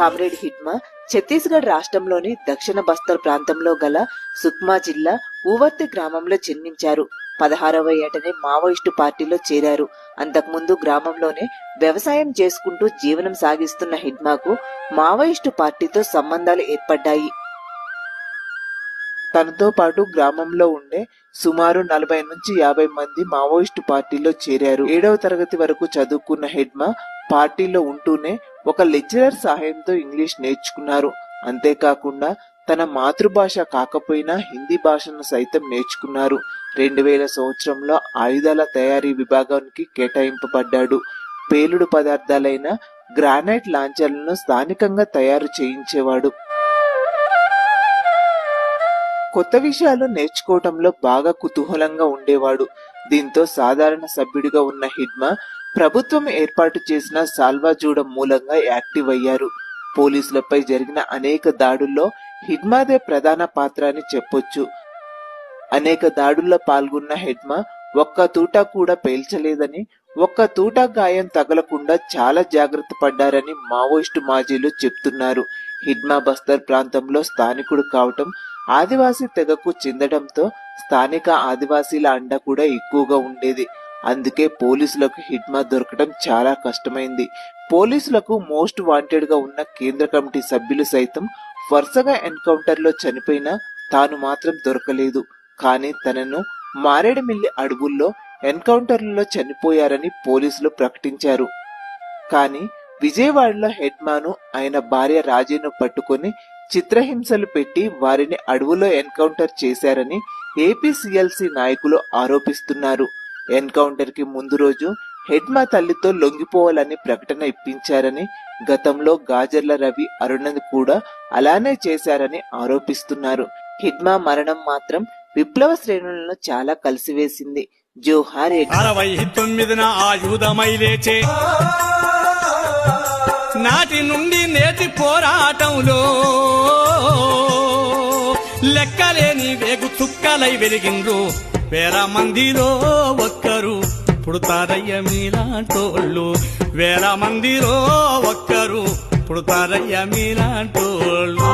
Comrade Hidma Chhattisgarh రాష్ట్రంలోని దక్షిణ బస్తర్ ప్రాంతంలో గల సుక్మా జిల్లా ఊవర్తి గ్రామంలో జన్మించారు. 16వ ఏటనే మావోయిస్టు పార్టీలో చేరారు. అంతకుముందు గ్రామంలోనే వ్యవసాయం చేసుకుంటూ జీవనం సాగిస్తున్న హిడ్మాకు మావోయిస్టు పార్టీతో సంబంధాలు ఏర్పడ్డాయి. తనతో పాటు గ్రామంలో ఉండే సుమారు 40 నుంచి 50 మంది మావోయిస్టు పార్టీలో చేరారు. 7వ తరగతి వరకు చదువుకున్న హిడ్మా పార్టీలో ఉంటూనే ఒక లెక్చరర్ సహాయంతో ఇంగ్లీష్ నేర్చుకున్నారు. అంతేకాకుండా తన మాతృభాష కాకపోయినా హిందీ భాషను సైతం నేర్చుకున్నారు. 2000 సంవత్సరంలో ఆయుధాల తయారీ విభాగానికి కేటాయింపబడ్డాడు. పేలుడు పదార్థాలైన గ్రానైట్ లాంచర్లను స్థానికంగా తయారు చేయించేవాడు. కొత్త విషయాలు నేర్చుకోవటంలో బాగా కుతూహలంగా ఉండేవాడు. దీంతో సాధారణ సభ్యుడిగా ఉన్న హిడ్మా ప్రభుత్వం ఏర్పాటు చేసిన సాల్వాజూడం మూలంగా యాక్టివ్ అయ్యారు. పోలీసులపై జరిగిన అనేక దాడుల్లో హిడ్మాదే ప్రధాన పాత్ర అని చెప్పొచ్చు. అనేక దాడుల్లో పాల్గొన్న హిడ్మా ఒక్క తూటా కూడా పేల్చలేదని, ఒక్క తూటా గాయం తగలకుండా చాలా జాగ్రత్త పడ్డారని మావోయిస్టు మాజీలు చెప్తున్నారు. హిడ్మా బస్తర్ ప్రాంతంలో స్థానికుడు కావటం, ఆదివాసీ తెగకు చెందడంతో స్థానిక ఆదివాసీల అండ కూడా ఎక్కువగా ఉండేది. అందుకే పోలీసులకు హిడ్మా దొరకడం చాలా కష్టమైంది. పోలీసులకు మోస్ట్ వాంటెడ్ గా ఉన్న కేంద్ర కమిటీ సభ్యులు సైతం వరుసగా ఎన్కౌంటర్ లో చనిపోయినా తాను మాత్రం దొరకలేదు. కానీ తనను మారేడుమిల్లి అడవుల్లో ఎన్కౌంటర్లలో చనిపోయారని పోలీసులు ప్రకటించారు. కానీ విజయవాడలో హిడ్మాను ఆయన భార్య రాజీను పట్టుకొని చిత్రహింసలు పెట్టి వారిని అడవులో ఎన్కౌంటర్ చేశారని ఏపీసీఎల్సీ నాయకులు ఆరోపిస్తున్నారు. ఎన్కౌంటర్ కి ముందు రోజు హిడ్మా తల్లితో లొంగిపోవాలని ప్రకటన ఇప్పించారని, గతంలో గాజర్ల రవి, అరుణ్ కూడా అలానే చేశారని ఆరోపిస్తున్నారు. హిడ్మా మరణం మాత్రం విప్లవ శ్రేణులను చాలా కలిసివేసింది. జోహార్. 69న ఆయుధమై లేచే నాటి నుండి నేటి పోరాటంలో లెక్కలేని వేగు చుక్కలై వెలిగిండ్రు. వేల మందిలో ఒక్కరు పుడతారయ్య మీలాంటోళ్ళు, వేల మందిలో ఒక్కరు పుడతారయ్య మీలాంటోళ్ళు.